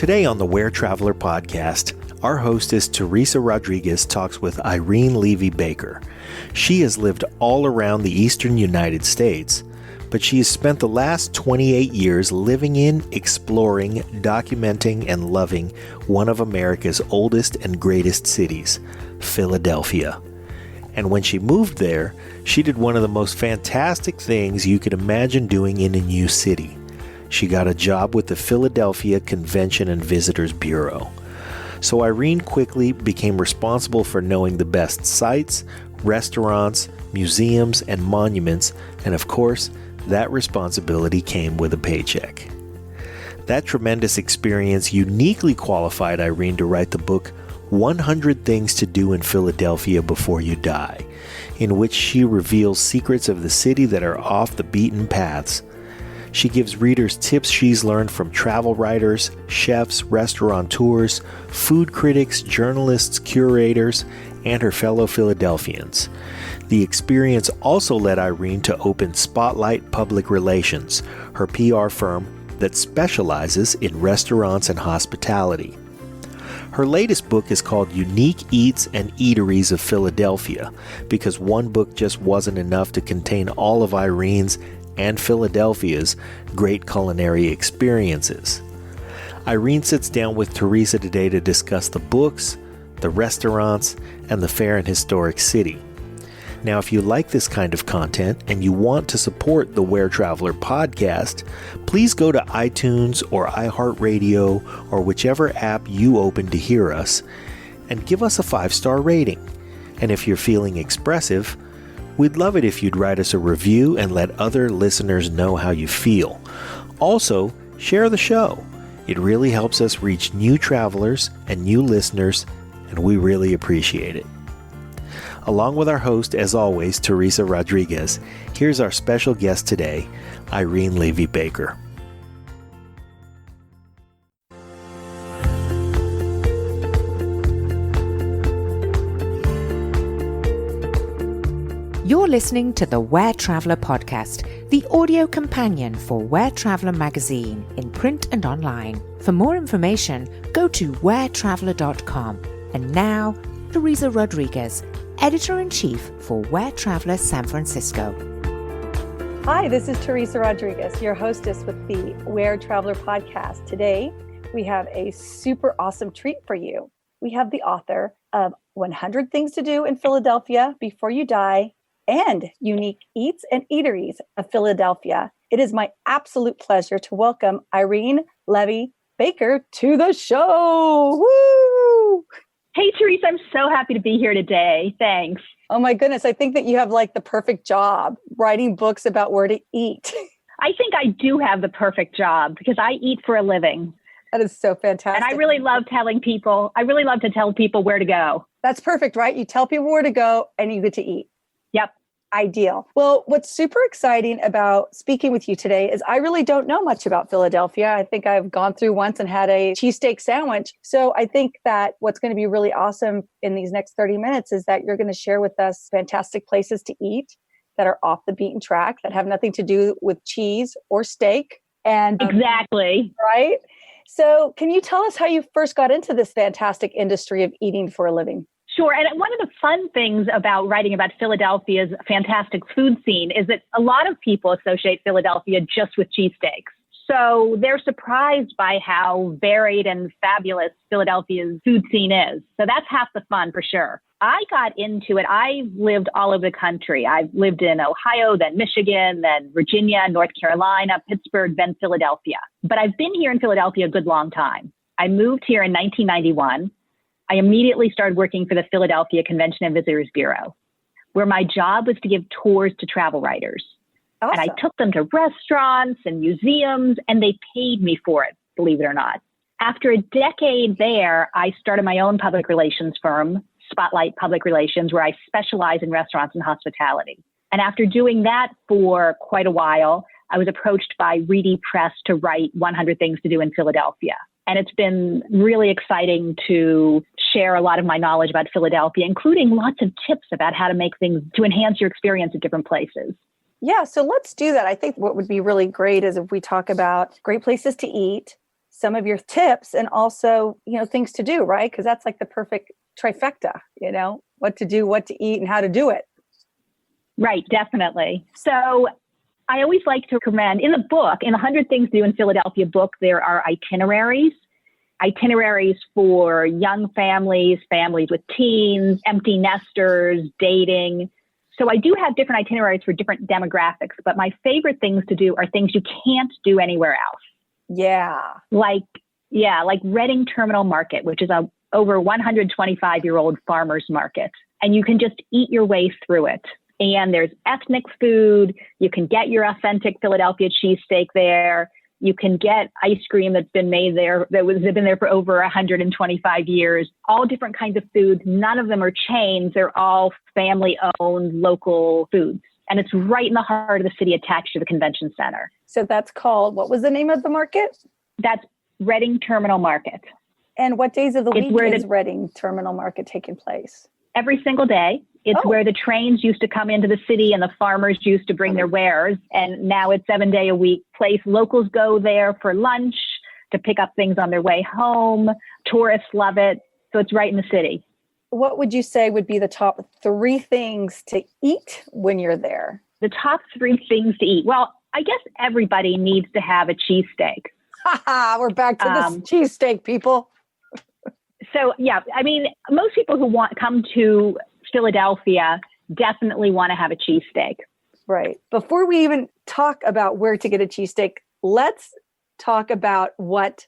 Today on the Where Traveler podcast, our hostess Teresa Rodriquez talks with Irene Levy Baker. She has lived all around the eastern United States, but she has spent the last 28 years living in, exploring, documenting, and loving one of America's oldest and greatest cities, Philadelphia. And when she moved there, she did one of the most fantastic things you could imagine doing in a new city. She got a job with the Philadelphia Convention and Visitors Bureau. So Irene quickly became responsible for knowing the best sites, restaurants, museums, and monuments, and of course, that responsibility came with a paycheck. That tremendous experience uniquely qualified Irene to write the book 100 Things to Do in Philadelphia Before You Die, in which she reveals secrets of the city that are off the beaten paths. She gives readers tips she's learned from travel writers, chefs, restaurateurs, food critics, journalists, curators, and her fellow Philadelphians. The experience also led Irene to open Spotlight Public Relations, her PR firm that specializes in restaurants and hospitality. Her latest book is called Unique Eats and Eateries of Philadelphia, because one book just wasn't enough to contain all of Irene's and Philadelphia's great culinary experiences. Irene sits down with Teresa today to discuss the books, the restaurants, and the fair and historic city. Now, if you like this kind of content and you want to support the Where Traveler podcast, please go to iTunes or iHeartRadio or whichever app you open to hear us and give us a 5-star rating. And if you're feeling expressive, we'd love it if you'd write us a review and let other listeners know how you feel. Also, share the show. It really helps us reach new travelers and new listeners, and we really appreciate it. Along with our host, as always, Teresa Rodriquez, here's our special guest today, Irene Levy Baker. You're listening to the Where Traveler podcast, the audio companion for Where Traveler magazine in print and online. For more information, go to wheretraveler.com. And now, Teresa Rodriquez, Editor-in-Chief for Where Traveler San Francisco. Hi, this is Teresa Rodriquez, your hostess with the Where Traveler podcast. Today, we have a super awesome treat for you. We have the author of 100 Things to Do in Philadelphia Before You Die and Unique Eats and Eateries of Philadelphia. It is my absolute pleasure to welcome Irene Levy Baker to the show. Woo! Hey, Teresa, I'm so happy to be here today. Thanks. Oh my goodness. I think that you have like the perfect job writing books about where to eat. I think I do have the perfect job because I eat for a living. That is so fantastic. And I really love to tell people where to go. That's perfect, right? You tell people where to go and you get to eat. Yep. Ideal. Well, what's super exciting about speaking with you today is I really don't know much about Philadelphia. I think I've gone through once and had a cheesesteak sandwich. So I think that what's going to be really awesome in these next 30 minutes is that you're going to share with us fantastic places to eat that are off the beaten track, that have nothing to do with cheese or steak. And exactly. Right? So can you tell us how you first got into this fantastic industry of eating for a living? Sure. And one of the fun things about writing about Philadelphia's fantastic food scene is that a lot of people associate Philadelphia just with cheesesteaks. So they're surprised by how varied and fabulous Philadelphia's food scene is. So that's half the fun for sure. I got into it. I've lived all over the country. I've lived in Ohio, then Michigan, then Virginia, North Carolina, Pittsburgh, then Philadelphia. But I've been here in Philadelphia a good long time. I moved here in 1991. I immediately started working for the Philadelphia Convention and Visitors Bureau, where my job was to give tours to travel writers. Awesome. And I took them to restaurants and museums, and they paid me for it, believe it or not. After a decade there, I started my own public relations firm, Spotlight Public Relations, where I specialize in restaurants and hospitality. And after doing that for quite a while, I was approached by Reedy Press to write 100 Things to Do in Philadelphia. And it's been really exciting to share a lot of my knowledge about Philadelphia, including lots of tips about how to make things to enhance your experience at different places. Yeah, so let's do that. I think what would be really great is if we talk about great places to eat, some of your tips and also, things to do, right? Because that's like the perfect trifecta, what to do, what to eat, and how to do it. Right, definitely. So I always like to recommend in the book, in the 100 Things to Do in Philadelphia book, there are itineraries for young families, families with teens, empty nesters, dating. So I do have different itineraries for different demographics, but my favorite things to do are things you can't do anywhere else. Yeah. Like Reading Terminal Market, which is a over 125-year-old farmer's market. And you can just eat your way through it. And there's ethnic food. You can get your authentic Philadelphia cheesesteak there. You can get ice cream that's been made there, that has been there for over 125 years. All different kinds of foods. None of them are chains. They're all family-owned local foods. And it's right in the heart of the city, attached to the convention center. So that's called, what was the name of the market? That's Reading Terminal Market. And what days of the week is Reading Terminal Market taking place? Every single day. It's where the trains used to come into the city and the farmers used to bring their wares. And now it's 7-day-a-week place. Locals go there for lunch, to pick up things on their way home. Tourists love it. So it's right in the city. What would you say would be the top 3 things to eat when you're there? The top 3 things to eat. Well, I guess everybody needs to have a cheesesteak. We're back to this cheesesteak, people. So, yeah, I mean, most people who come to Philadelphia definitely want to have a cheesesteak. Right. Before we even talk about where to get a cheesesteak, let's talk about what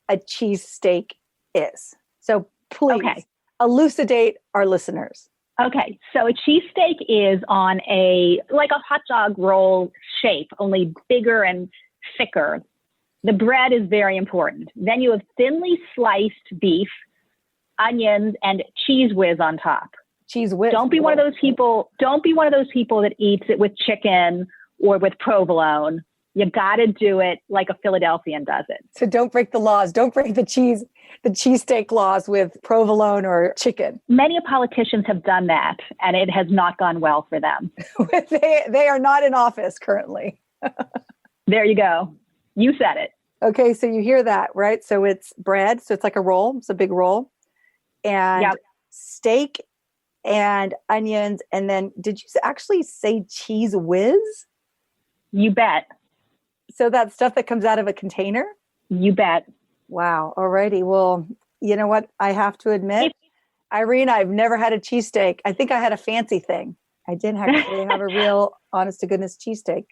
a cheesesteak is. So please elucidate our listeners. Okay. So a cheesesteak is on like a hot dog roll shape, only bigger and thicker. The bread is very important. Then you have thinly sliced beef, onions, and cheese whiz on top. Cheese whiz. Don't be one of those people that eats it with chicken or with provolone. You got to do it like a Philadelphian does it. So don't break the laws. Don't break the cheesesteak laws with provolone or chicken. Many politicians have done that, and it has not gone well for them. They are not in office currently. There you go. You said it. Okay, so you hear that, right? So it's bread. So it's like a roll. It's a big roll. And steak and onions. And then did you actually say cheese whiz? You bet. So that stuff that comes out of a container? You bet. Wow. Alrighty. Well, you know what? I have to admit, Irene, I've never had a cheesesteak. I think I had a fancy thing. I didn't actually have a real honest to goodness cheesesteak.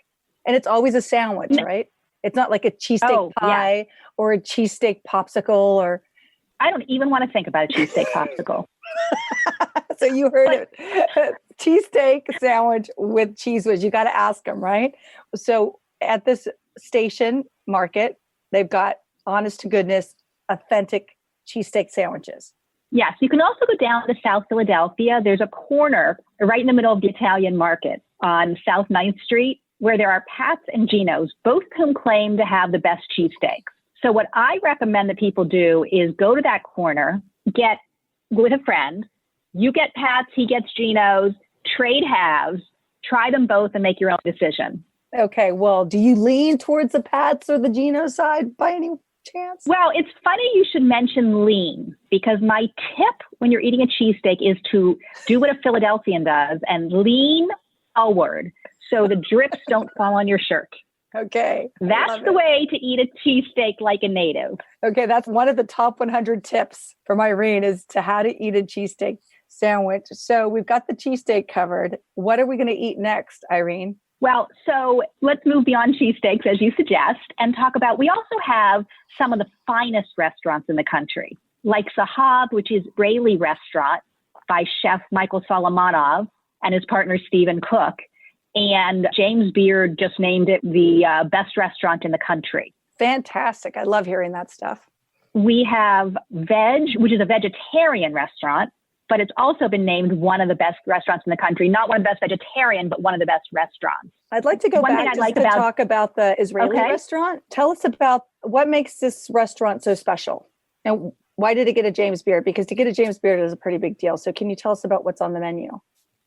And it's always a sandwich, right? It's not like a cheesesteak pie or a cheesesteak popsicle or... I don't even want to think about a cheesesteak popsicle. So you heard it. Cheesesteak sandwich with cheese whiz. You got to ask them, right? So at this station market, they've got honest to goodness, authentic cheesesteak sandwiches. Yes. You can also go down to South Philadelphia. There's a corner right in the middle of the Italian market on South 9th Street where there are Pat's and Geno's, both of whom claim to have the best cheesesteaks. So what I recommend that people do is go to that corner, get with a friend, you get Pat's, he gets Geno's, trade halves, try them both and make your own decision. Okay, well, do you lean towards the Pat's or the Geno side by any chance? Well, it's funny you should mention lean because my tip when you're eating a cheesesteak is to do what a Philadelphian does and lean forward so the drips don't fall on your shirt. Okay. That's the way to eat a cheesesteak like a native. Okay, that's one of the top 100 tips from Irene is to how to eat a cheesesteak sandwich. So we've got the cheesesteak covered. What are we going to eat next, Irene? Well, so let's move beyond cheesesteaks, as you suggest, and talk about, we also have some of the finest restaurants in the country, like Sahab, which is Israeli restaurant by chef Michael Solomonov and his partner, Stephen Cook. And James Beard just named it the best restaurant in the country. Fantastic. I love hearing that stuff. We have Veg, which is a vegetarian restaurant, but it's also been named one of the best restaurants in the country. Not one of the best vegetarian, but one of the best restaurants. I'd like to go back to talk about the Israeli restaurant. Tell us about what makes this restaurant so special. And why did it get a James Beard? Because to get a James Beard is a pretty big deal. So can you tell us about what's on the menu?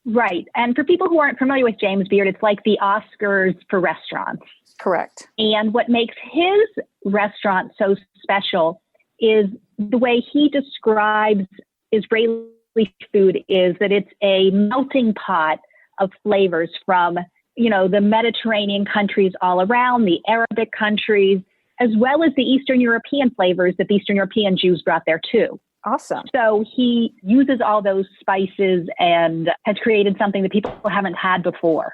Right. And for people who aren't familiar with James Beard, it's like the Oscars for restaurants. Correct. And what makes his restaurant so special is the way he describes Israeli food is that it's a melting pot of flavors from, the Mediterranean countries all around, the Arabic countries, as well as the Eastern European flavors that the Eastern European Jews brought there too. Awesome. So he uses all those spices and has created something that people haven't had before.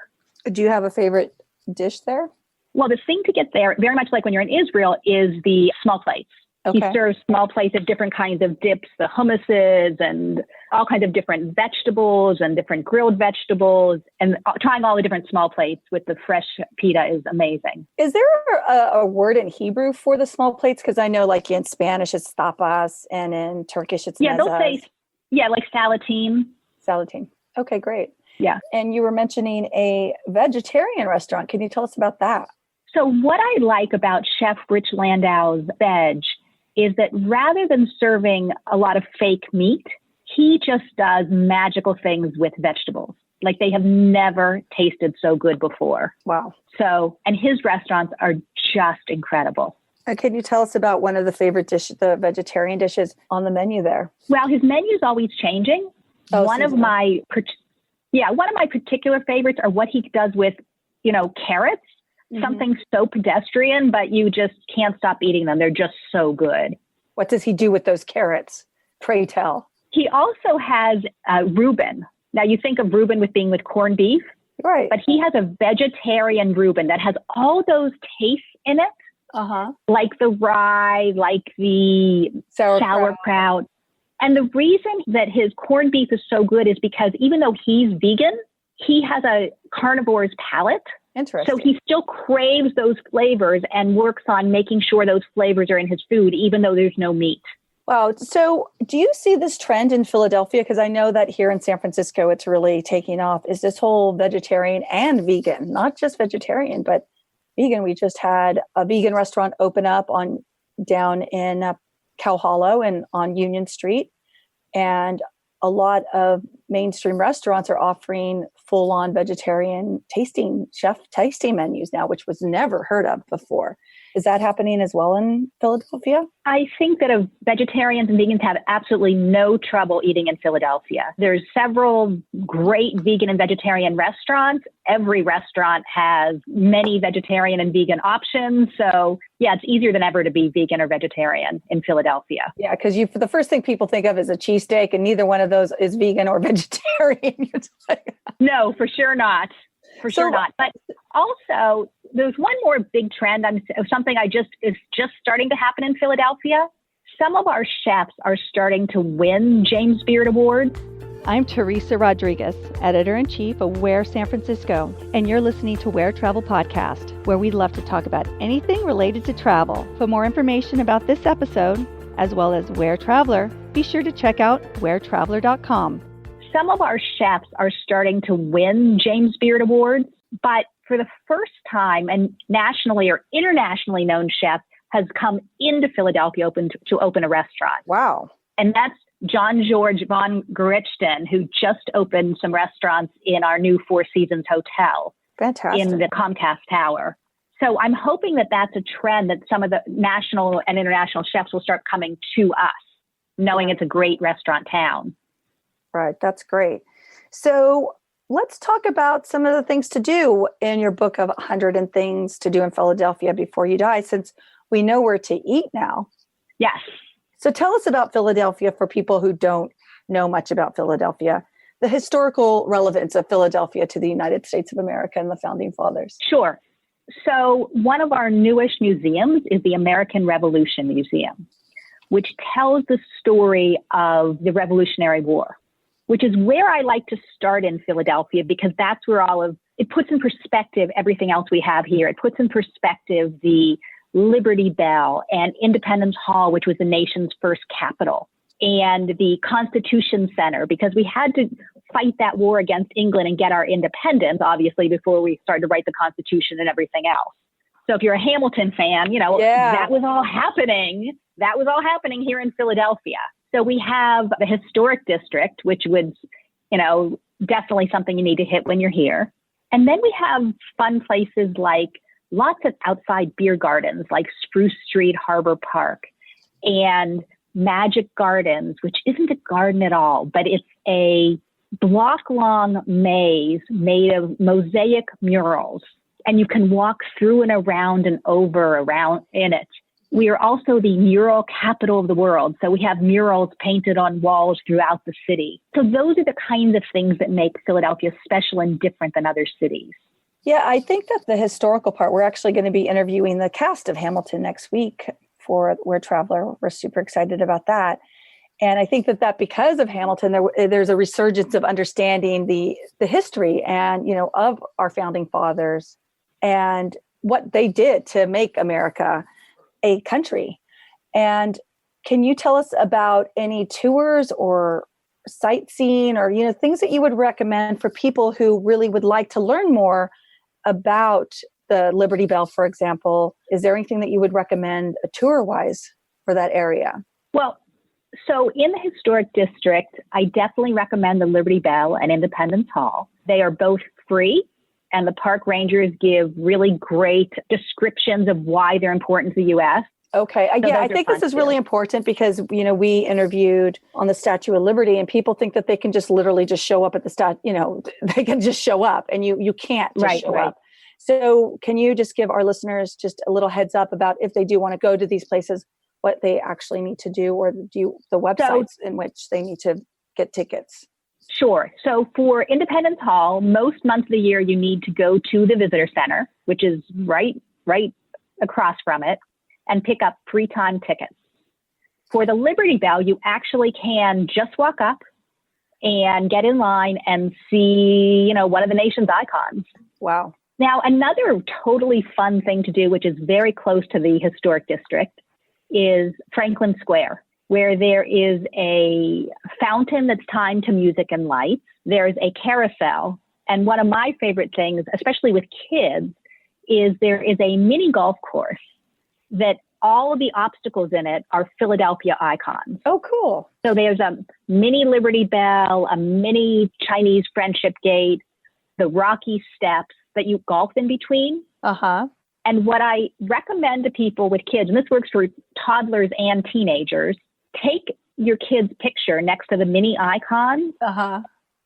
Do you have a favorite dish there? Well, the thing to get there, very much like when you're in Israel, is the small plates. Okay. He serves small plates of different kinds of dips, the hummuses and all kinds of different vegetables and different grilled vegetables, and trying all the different small plates with the fresh pita is amazing. Is there a word in Hebrew for the small plates? Because I know like in Spanish it's tapas and in Turkish it's they'll say, mezas. like salatine. Salatine. Okay, great. Yeah. And you were mentioning a vegetarian restaurant. Can you tell us about that? So what I like about Chef Rich Landau's veg is that rather than serving a lot of fake meat, he just does magical things with vegetables. Like they have never tasted so good before. Wow. So, and his restaurants are just incredible. Can you tell us about one of the favorite dishes, the vegetarian dishes on the menu there? Well, his menu is always changing. One of my particular favorites are what he does with, carrots. Something so pedestrian, but you just can't stop eating them. They're just so good. What does he do with those carrots? Pray tell. He also has Reuben. Now you think of Reuben with corned beef, right? But he has a vegetarian Reuben that has all those tastes in it, like the rye, like the sauerkraut. And the reason that his corned beef is so good is because even though he's vegan, he has a carnivore's palate. Interesting. So he still craves those flavors and works on making sure those flavors are in his food, even though there's no meat. Wow. So do you see this trend in Philadelphia? Because I know that here in San Francisco, it's really taking off. Is this whole vegetarian and vegan, not just vegetarian, but vegan? We just had a vegan restaurant open up down in Cow Hollow and on Union Street. And a lot of mainstream restaurants are offering full-on vegetarian chef tasting menus now, which was never heard of before. Is that happening as well in Philadelphia? I think that vegetarians and vegans have absolutely no trouble eating in Philadelphia. There's several great vegan and vegetarian restaurants. Every restaurant has many vegetarian and vegan options. So yeah, it's easier than ever to be vegan or vegetarian in Philadelphia. Yeah, because the first thing people think of is a cheesesteak, and neither one of those is vegan or vegetarian. No, for sure not. For sure not. But also, there's one more big trend of something is just starting to happen in Philadelphia. Some of our chefs are starting to win James Beard Awards. I'm Teresa Rodriquez, Editor-in-Chief of Where San Francisco, and you're listening to Where Travel Podcast, where we love to talk about anything related to travel. For more information about this episode, as well as Where Traveler, be sure to check out wheretraveler.com. Some of our chefs are starting to win James Beard Awards, but for the first time, a nationally or internationally known chef has come into Philadelphia to open a restaurant. Wow. And that's John George von Gerichten, who just opened some restaurants in our new Four Seasons Hotel. Fantastic. In the Comcast Tower. So I'm hoping that that's a trend that some of the national and international chefs will start coming to us, knowing it's a great restaurant town. Right. That's great. So let's talk about some of the things to do in your book of 100 Things to Do in Philadelphia Before You Die, since we know where to eat now. Yes. So tell us about Philadelphia for people who don't know much about Philadelphia, the historical relevance of Philadelphia to the United States of America and the Founding Fathers. Sure. So one of our newest museums is the American Revolution Museum, which tells the story of the Revolutionary War, which is where I like to start in Philadelphia, because that's where it puts in perspective everything else we have here. It puts in perspective the Liberty Bell and Independence Hall, which was the nation's first capital, and the Constitution Center, because we had to fight that war against England and get our independence, obviously, before we started to write the Constitution and everything else. So if you're a Hamilton fan, that was all happening. That was all happening here in Philadelphia. So we have the historic district, which would, definitely something you need to hit when you're here. And then we have fun places like lots of outside beer gardens, like Spruce Street Harbor Park, and Magic Gardens, which isn't a garden at all, but it's a block-long maze made of mosaic murals. And you can walk through and around and over around in it. We are also the mural capital of the world. So we have murals painted on walls throughout the city. So those are the kinds of things that make Philadelphia special and different than other cities. Yeah, I think that the historical part, we're actually going to be interviewing the cast of Hamilton next week for Where Traveler. We're super excited about that. And I think that because of Hamilton, there's a resurgence of understanding the history and, of our founding fathers and what they did to make America a country. And can you tell us about any tours or sightseeing or, things that you would recommend for people who really would like to learn more about the Liberty Bell, for example? Is there anything that you would recommend tour-wise for that area? Well, so in the historic district, I definitely recommend the Liberty Bell and Independence Hall. They are both free, and the park rangers give really great descriptions of why they're important to the U.S. Okay. So I think this is really important because, we interviewed on the Statue of Liberty and people think that they can just literally just show up at the they can just show up and you can't just show up. So can you just give our listeners just a little heads up about if they do want to go to these places, what they actually need to do or the websites in which they need to get tickets? Sure. So for Independence Hall, most months of the year, you need to go to the visitor center, which is right across from it, and pick up free time tickets. For the Liberty Bell, you actually can just walk up and get in line and see, one of the nation's icons. Wow. Now, another totally fun thing to do, which is very close to the historic district, is Franklin Square, where there is a fountain that's timed to music and lights. There's a carousel. And one of my favorite things, especially with kids, is there is a mini golf course that all of the obstacles in it are Philadelphia icons. Oh, cool. So there's a mini Liberty Bell, a mini Chinese Friendship Gate, the Rocky Steps that you golf in between. Uh-huh. And what I recommend to people with kids, and this works for toddlers and teenagers, take your kid's picture next to the mini icons,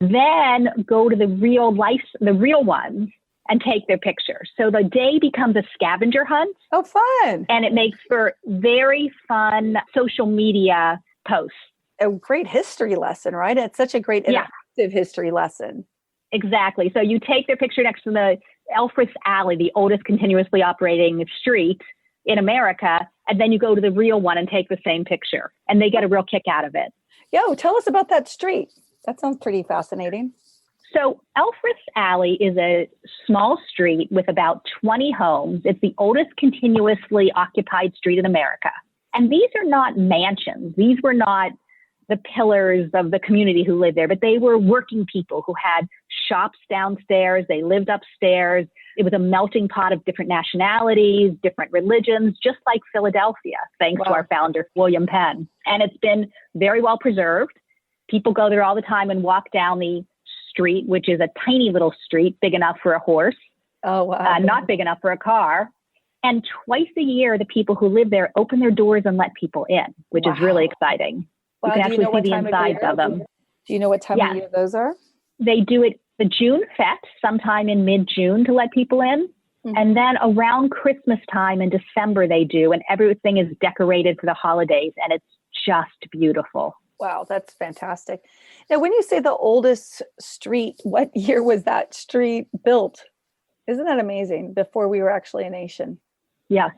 then go to the real ones and take their picture. So the day becomes a scavenger hunt. Oh, fun. And it makes for very fun social media posts. A great history lesson, right? It's such a great interactive history lesson. Exactly. So you take their picture next to the Elfreth's Alley, the oldest continuously operating street in America, and then you go to the real one and take the same picture. And they get a real kick out of it. Yo, tell us about that street. That sounds pretty fascinating. So Elfreth's Alley is a small street with about 20 homes. It's the oldest continuously occupied street in America. And these are not mansions. These were not the pillars of the community who lived there, but they were working people who had shops downstairs. They lived upstairs. It was a melting pot of different nationalities, different religions, just like Philadelphia, thanks to our founder, William Penn. And it's been very well preserved. People go there all the time and walk down the street, which is a tiny little street, big enough for a horse. Oh, wow. Not big enough for a car. And twice a year, the people who live there open their doors and let people in, which is really exciting. Wow. You can actually see the insides of them. Do you know what time of year those are? They do it the June Fete, sometime in mid-June to let people in. Mm-hmm. And then around Christmas time in December they do, and everything is decorated for the holidays, and it's just beautiful. Wow, that's fantastic. Now, when you say the oldest street, what year was that street built? Isn't that amazing? Before we were actually a nation. Yeah.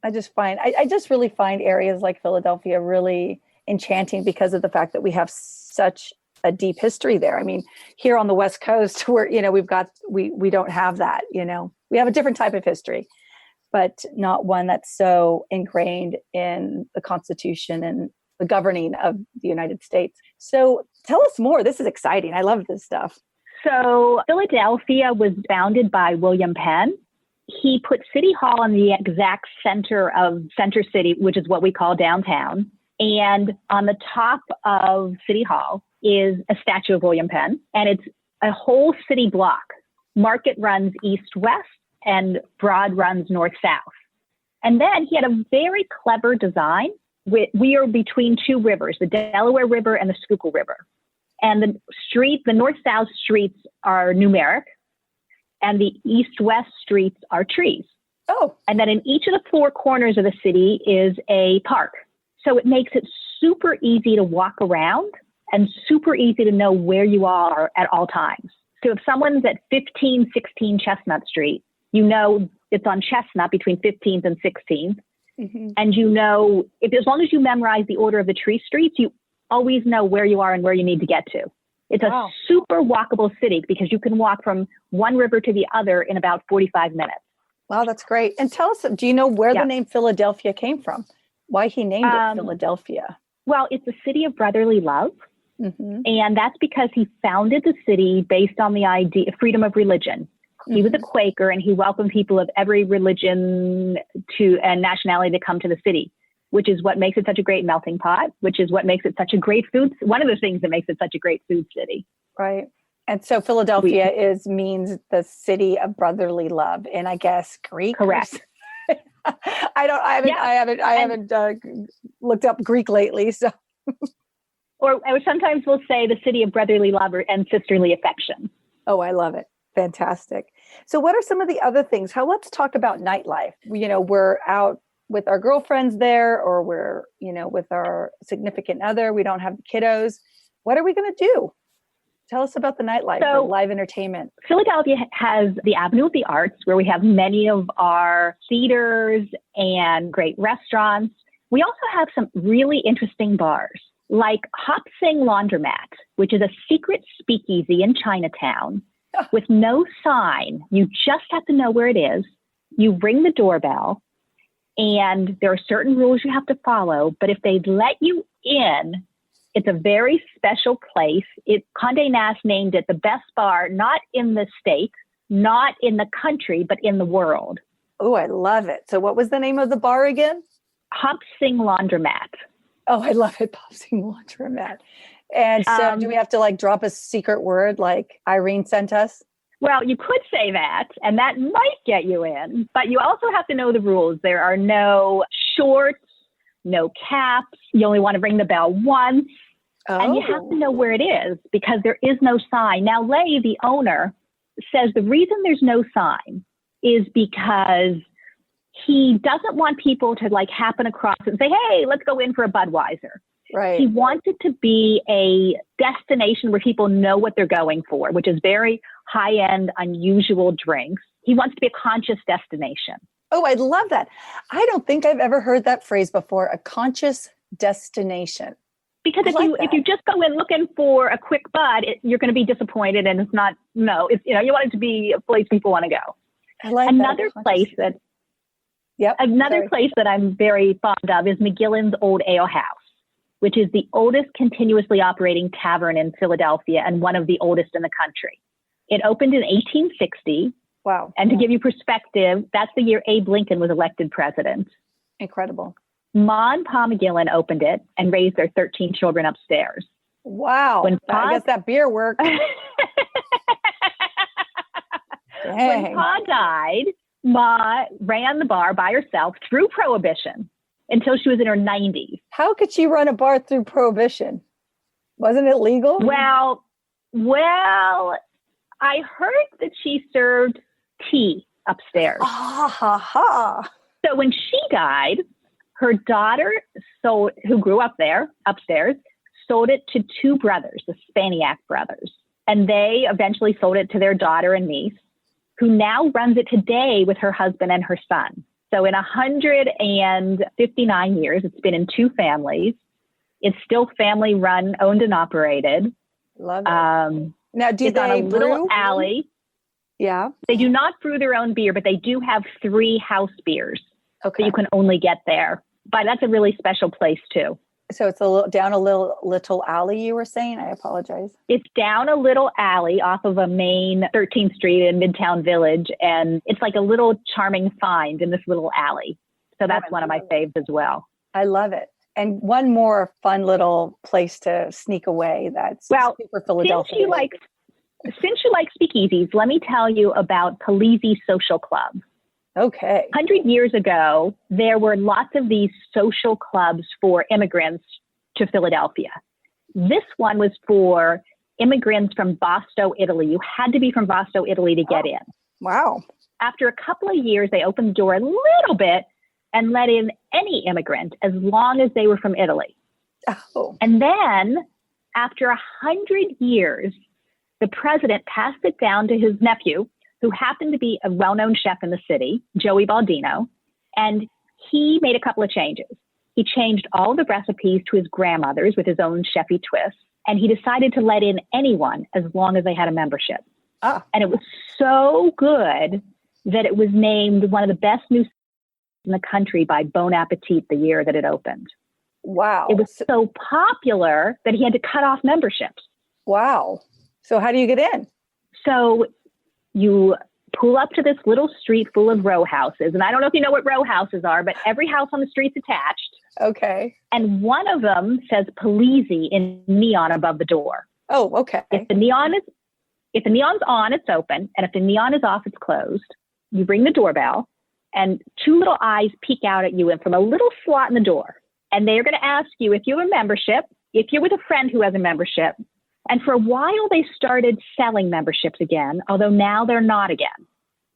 I just really find areas like Philadelphia really enchanting because of the fact that we have such a deep history there. I mean, here on the West Coast, where, we don't have that, we have a different type of history, but not one that's so ingrained in the Constitution and the governing of the United States. So tell us more. This is exciting. I love this stuff. So Philadelphia was founded by William Penn. He put City Hall in the exact center of Center City, which is what we call downtown. And on the top of City Hall is a statue of William Penn. And it's a whole city block. Market runs east-west and Broad runs north-south. And then he had a very clever design. We are between two rivers, the Delaware River and the Schuylkill River. And the north-south streets are numeric, and the east-west streets are trees. Oh. And then in each of the four corners of the city is a park. So it makes it super easy to walk around and super easy to know where you are at all times. So if someone's at 1516 Chestnut Street, you know it's on Chestnut between 15th and 16th. Mm-hmm. And you know, as long as you memorize the order of the tree streets, you always know where you are and where you need to get to. It's a super walkable city because you can walk from one river to the other in about 45 minutes. Wow, that's great. And tell us, do you know where the name Philadelphia came from? Why he named it Philadelphia? Well, it's a city of brotherly love. Mm-hmm. And that's because he founded the city based on the idea of freedom of religion. He was a Quaker, and he welcomed people of every religion and nationality to come to the city, which is what makes it such a great melting pot, which is what makes it such a great one of the things that makes it such a great food city. Right. And so Philadelphia means the city of brotherly love, and I guess Greek. Correct. I haven't looked up Greek lately, so. Or sometimes we'll say the city of brotherly love and sisterly affection. Oh, I love it. Fantastic. So what are some of the other things? Let's talk about nightlife. We're out with our girlfriends there, or we're, with our significant other. We don't have the kiddos. What are we going to do? Tell us about the nightlife or live entertainment. Philadelphia has the Avenue of the Arts, where we have many of our theaters and great restaurants. We also have some really interesting bars, like Hop Sing Laundromat, which is a secret speakeasy in Chinatown with no sign. You just have to know where it is. You ring the doorbell, and there are certain rules you have to follow. But if they let you in, it's a very special place. Condé Nast named it the best bar, not in the state, not in the country, but in the world. Oh, I love it. So what was the name of the bar again? Hop Sing Laundromat. Oh, I love it. Hop Sing Laundromat. And so do we have to drop a secret word like Irene sent us? Well, you could say that, and that might get you in, but you also have to know the rules. There are no shorts, no caps. You only want to ring the bell once. And you have to know where it is because there is no sign. Now, Lay, the owner, says the reason there's no sign is because he doesn't want people to happen across and say, hey, let's go in for a Budweiser. Right. He wants it to be a destination where people know what they're going for, which is very high-end, unusual drinks. He wants to be a conscious destination. Oh, I love that. I don't think I've ever heard that phrase before, a conscious destination. Because if you just go in looking for a quick bud, you're going to be disappointed, and it's not. No, it's you want it to be a place people want to go. I like another place that. Yep. Another place that I'm very fond of is McGillin's Old Ale House, which is the oldest continuously operating tavern in Philadelphia and one of the oldest in the country. It opened in 1860. Wow! And to give you perspective, that's the year Abe Lincoln was elected president. Incredible. Ma and Pa McGillen opened it and raised their 13 children upstairs. Wow. I guess that beer worked. When Pa died, Ma ran the bar by herself through Prohibition until she was in her 90s. How could she run a bar through Prohibition? Wasn't it legal? Well, I heard that she served tea upstairs. So when she died, her daughter who grew up there upstairs, sold it to two brothers, the Spaniak brothers. And they eventually sold it to their daughter and niece, who now runs it today with her husband and her son. So in 159 years, it's been in two families. It's still family run, owned and operated. Love it. Now, do it's they on a brew? little alley. Yeah. They do not brew their own beer, but they do have 3 house beers. Okay. So you can only get there. But that's a really special place too. So it's down a little alley, you were saying? I apologize. It's down a little alley off of a main 13th Street in Midtown Village. And it's like a little charming find in this little alley. So that's one of my faves as well. I love it. And one more fun little place to sneak away that's super Philadelphia. since you like speakeasies, let me tell you about Polizzi Social Club. Okay. 100 years ago, there were lots of these social clubs for immigrants to Philadelphia. This one was for immigrants from Vasto, Italy. You had to be from Vasto, Italy to get in. Wow. After a couple of years, they opened the door a little bit and let in any immigrant as long as they were from Italy. Oh. And then after 100 years, the president passed it down to his nephew, who happened to be a well-known chef in the city, Joey Baldino, and he made a couple of changes. He changed all the recipes to his grandmother's with his own chefy twist, and he decided to let in anyone as long as they had a membership. And it was so good that it was named one of the best new in the country by Bon Appetit the year that it opened. Wow. It was so popular that he had to cut off memberships. Wow. So how do you get in? So you pull up to this little street full of row houses. And I don't know if you know what row houses are, but every house on the street's attached. Okay. And one of them says Polizzi in neon above the door. Oh, okay. If the neon's on, it's open. And if the neon is off, it's closed. You ring the doorbell and two little eyes peek out at you and from a little slot in the door. And they're going to ask you if you have a membership, if you're with a friend who has a membership. And for a while, they started selling memberships again, although now they're not again.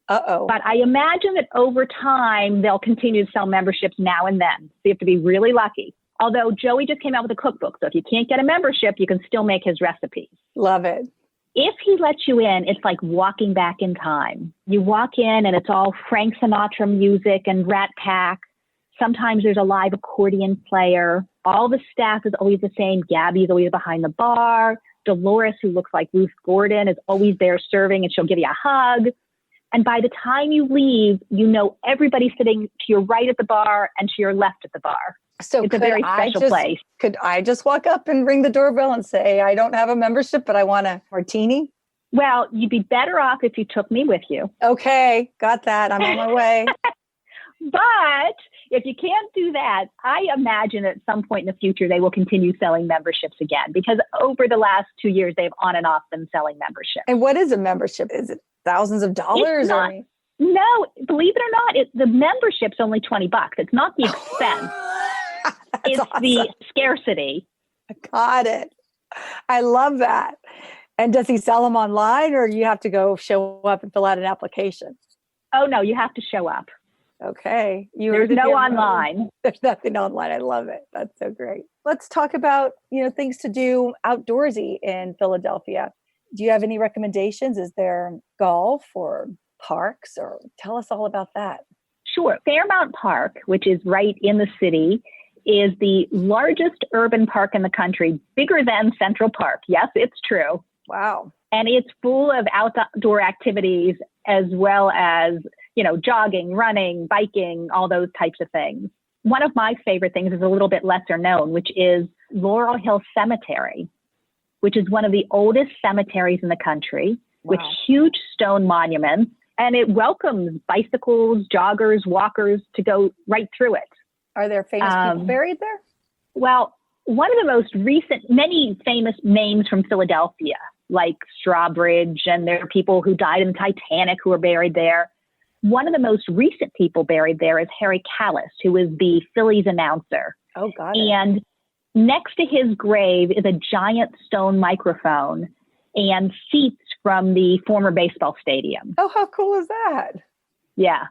Uh-oh. But I imagine that over time, they'll continue to sell memberships now and then. So you have to be really lucky. Although Joey just came out with a cookbook. So if you can't get a membership, you can still make his recipes. Love it. If he lets you in, it's like walking back in time. You walk in and it's all Frank Sinatra music and Rat Pack. Sometimes there's a live accordion player. All the staff is always the same. Gabby's always behind the bar. Dolores, who looks like Ruth Gordon, is always there serving and she'll give you a hug. And by the time you leave, you know everybody sitting to your right at the bar and to your left at the bar. So it's a very special place. Could I just walk up and ring the doorbell and say, I don't have a membership, but I want a martini? Well, you'd be better off if you took me with you. Okay, got that. I'm on my way. But if you can't do that, I imagine at some point in the future, they will continue selling memberships again, because over the last 2 years, they've on and off been selling memberships. And what is a membership? Is it thousands of dollars? It's not. No, believe it or not, the membership's only $20. It's not the expense. It's awesome. The scarcity. Got it. I love that. And does he sell them online, or you have to go show up and fill out an application? Oh, no, you have to show up. Okay. There's no online. There's nothing online. I love it. That's so great. Let's talk about, things to do outdoorsy in Philadelphia. Do you have any recommendations? Is there golf or parks, or tell us all about that? Sure. Fairmount Park, which is right in the city, is the largest urban park in the country, bigger than Central Park. Yes, it's true. Wow. And it's full of outdoor activities as well as, jogging, running, biking, all those types of things. One of my favorite things is a little bit lesser known, which is Laurel Hill Cemetery, which is one of the oldest cemeteries in the country. Wow. With huge stone monuments. And it welcomes bicycles, joggers, walkers to go right through it. Are there famous people buried there? Well, one of the most recent, many famous names from Philadelphia, like Strawbridge, and there are people who died in Titanic who are buried there. One of the most recent people buried there is Harry Callis, who is the Phillies announcer. Oh, got it. And next to his grave is a giant stone microphone and seats from the former baseball stadium. Oh, how cool is that? Yeah.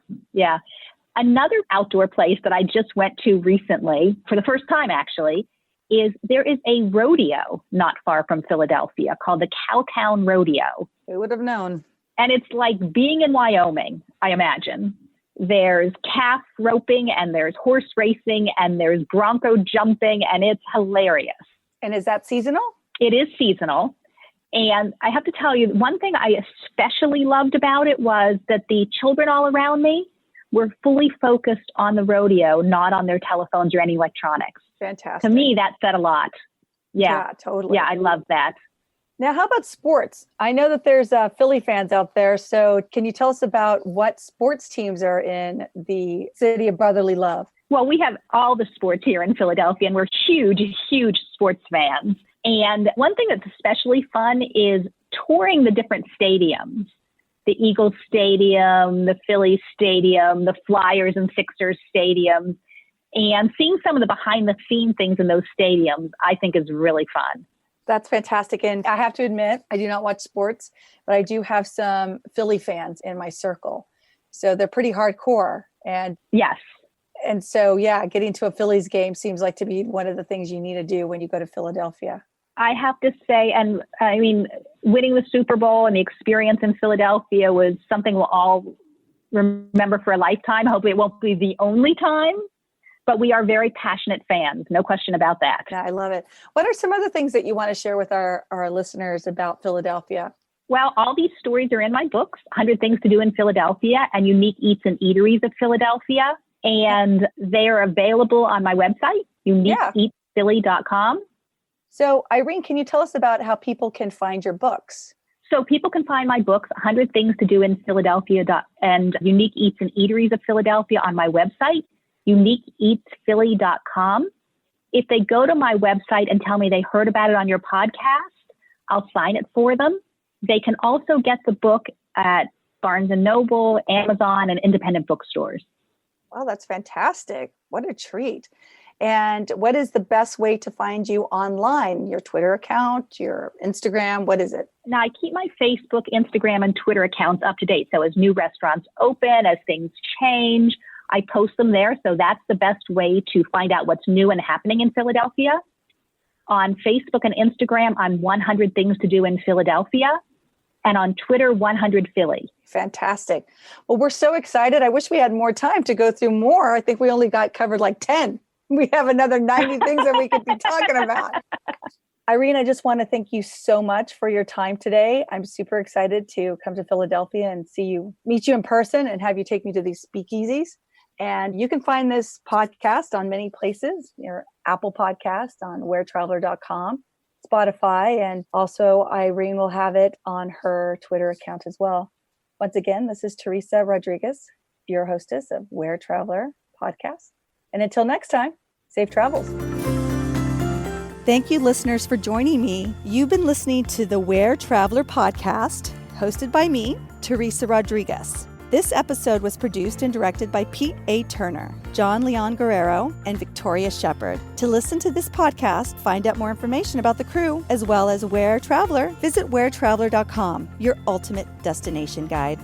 Another outdoor place that I just went to recently, for the first time actually, is there is a rodeo not far from Philadelphia called the Cowtown Rodeo. Who would have known? And it's like being in Wyoming, I imagine. There's calf roping and there's horse racing and there's bronco jumping, and it's hilarious. And is that seasonal? It is seasonal. And I have to tell you, one thing I especially loved about it was that the children all around me were fully focused on the rodeo, not on their telephones or any electronics. Fantastic. To me, that said a lot. Yeah, totally. Yeah, I love that. Now, how about sports? I know that there's Philly fans out there. So can you tell us about what sports teams are in the city of brotherly love? Well, we have all the sports here in Philadelphia, and we're huge, huge sports fans. And one thing that's especially fun is touring the different stadiums, the Eagles Stadium, the Phillies Stadium, the Flyers and Sixers stadiums, and seeing some of the behind the scenes things in those stadiums, I think is really fun. That's fantastic. And I have to admit, I do not watch sports, but I do have some Philly fans in my circle. So they're pretty hardcore. And yes. And so, yeah, getting to a Phillies game seems like to be one of the things you need to do when you go to Philadelphia. I have to say, and I mean, winning the Super Bowl and the experience in Philadelphia was something we'll all remember for a lifetime. Hopefully it won't be the only time, but we are very passionate fans. No question about that. Yeah, I love it. What are some other things that you want to share with our listeners about Philadelphia? Well, all these stories are in my books, 100 Things to Do in Philadelphia and Unique Eats and Eateries of Philadelphia. And they are available on my website, uniqueeatsphilly.com. So, Irene, can you tell us about how people can find your books? So people can find my books, 100 Things to Do in Philadelphia and Unique Eats and Eateries of Philadelphia on my website, uniqueeatsphilly.com. If they go to my website and tell me they heard about it on your podcast, I'll sign it for them. They can also get the book at Barnes & Noble, Amazon, and independent bookstores. Wow, that's fantastic. What a treat. And what is the best way to find you online? Your Twitter account, your Instagram, what is it? Now, I keep my Facebook, Instagram, and Twitter accounts up to date. So as new restaurants open, as things change, I post them there. So that's the best way to find out what's new and happening in Philadelphia. On Facebook and Instagram, I'm 100 Things to Do in Philadelphia. And on Twitter, 100 Philly. Fantastic. Well, we're so excited. I wish we had more time to go through more. I think we only got covered like 10. We have another 90 things that we could be talking about. Irene, I just want to thank you so much for your time today. I'm super excited to come to Philadelphia and meet you in person and have you take me to these speakeasies. And you can find this podcast on many places, your Apple Podcast, on wheretraveler.com, Spotify, and also Irene will have it on her Twitter account as well. Once again, this is Teresa Rodriquez, your hostess of Where Traveler Podcast. And until next time, safe travels. Thank you, listeners, for joining me. You've been listening to the Where Traveler Podcast, hosted by me, Teresa Rodriquez. This episode was produced and directed by Pete A. Turner, John Leon Guerrero, and Victoria Shepard. To listen to this podcast, find out more information about the crew, as well as Where Traveler, visit wheretraveler.com, your ultimate destination guide.